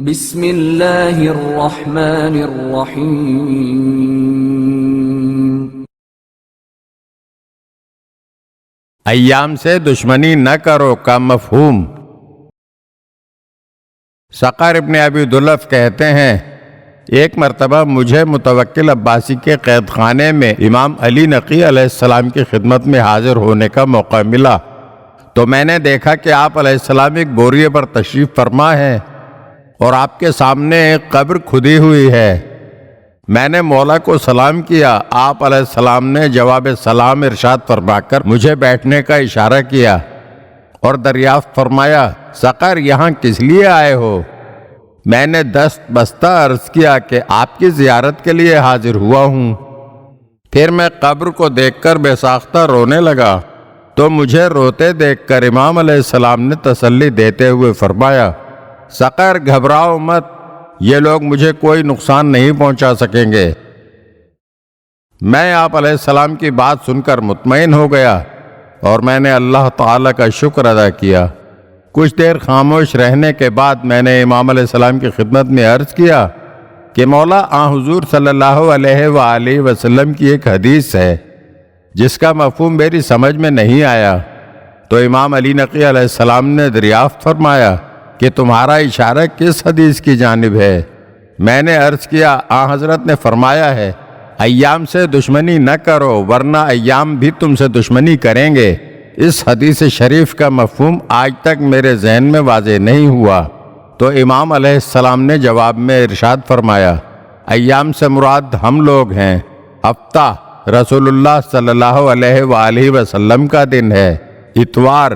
بسم اللہ الرحمن الرحیم۔ ایام سے دشمنی نہ کرو کا مفہوم۔ سقر ابن ابی دلف کہتے ہیں، ایک مرتبہ مجھے متوکل عباسی کے قید خانے میں امام علی نقی علیہ السلام کی خدمت میں حاضر ہونے کا موقع ملا، تو میں نے دیکھا کہ آپ علیہ السلام ایک بوریے پر تشریف فرما ہے اور آپ کے سامنے ایک قبر کھدی ہوئی ہے۔ میں نے مولا کو سلام کیا، آپ علیہ السلام نے جواب سلام ارشاد فرما کر مجھے بیٹھنے کا اشارہ کیا اور دریافت فرمایا، سقر یہاں کس لیے آئے ہو؟ میں نے دست بستہ عرض کیا کہ آپ کی زیارت کے لیے حاضر ہوا ہوں۔ پھر میں قبر کو دیکھ کر بے ساختہ رونے لگا، تو مجھے روتے دیکھ کر امام علیہ السلام نے تسلی دیتے ہوئے فرمایا، سقر گھبراؤ مت، یہ لوگ مجھے کوئی نقصان نہیں پہنچا سکیں گے۔ میں آپ علیہ السلام کی بات سن کر مطمئن ہو گیا اور میں نے اللہ تعالیٰ کا شکر ادا کیا۔ کچھ دیر خاموش رہنے کے بعد میں نے امام علیہ السلام کی خدمت میں عرض کیا کہ مولا حضور صلی اللہ علیہ وآلہ وسلم کی ایک حدیث ہے جس کا مفہوم میری سمجھ میں نہیں آیا۔ تو امام علی نقی علیہ السلام نے دریافت فرمایا کہ تمہارا اشارہ کس حدیث کی جانب ہے؟ میں نے عرض کیا، حضرت نے فرمایا ہے، ایام سے دشمنی نہ کرو ورنہ ایام بھی تم سے دشمنی کریں گے۔ اس حدیث شریف کا مفہوم آج تک میرے ذہن میں واضح نہیں ہوا۔ تو امام علیہ السلام نے جواب میں ارشاد فرمایا، ایام سے مراد ہم لوگ ہیں۔ ہفتہ رسول اللہ صلی اللہ علیہ وآلہ وسلم کا دن ہے، اتوار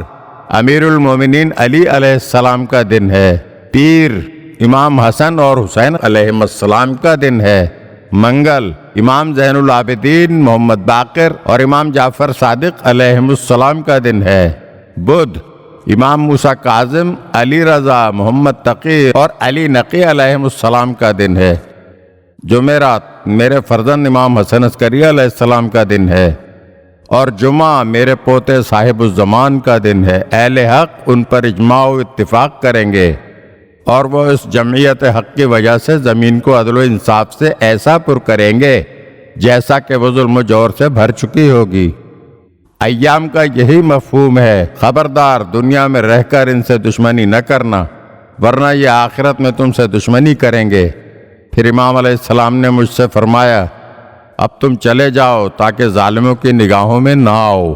امیر المومنین علی علیہ السلام کا دن ہے، پیر امام حسن اور حسین علیہ السلام کا دن ہے، منگل امام زین العابدین محمد باقر اور امام جعفر صادق علیہ السلام کا دن ہے، بدھ امام موسیٰ کاظم علی رضا محمد تقی اور علی نقی علیہ السلام کا دن ہے، جمعرات میرے فرزند امام حسن عسکری علیہ السلام کا دن ہے، اور جمعہ میرے پوتے صاحب الزمان کا دن ہے۔ اہل حق ان پر اجماع و اتفاق کریں گے اور وہ اس جمعیت حق کی وجہ سے زمین کو عدل و انصاف سے ایسا پر کریں گے جیسا کہ وہ ظلم و جور سے بھر چکی ہوگی۔ ایام کا یہی مفہوم ہے، خبردار دنیا میں رہ کر ان سے دشمنی نہ کرنا ورنہ یہ آخرت میں تم سے دشمنی کریں گے۔ پھر امام علیہ السلام نے مجھ سے فرمایا، اب تم چلے جاؤ تاکہ ظالموں کی نگاہوں میں نہ آؤ۔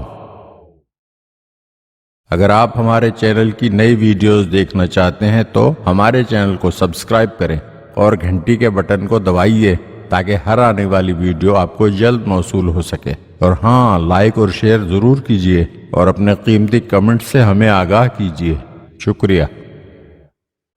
اگر آپ ہمارے چینل کی نئی ویڈیوز دیکھنا چاہتے ہیں تو ہمارے چینل کو سبسکرائب کریں اور گھنٹی کے بٹن کو دبائیے تاکہ ہر آنے والی ویڈیو آپ کو جلد موصول ہو سکے، اور ہاں لائک اور شیئر ضرور کیجیے اور اپنے قیمتی کمنٹ سے ہمیں آگاہ کیجیے۔ شکریہ۔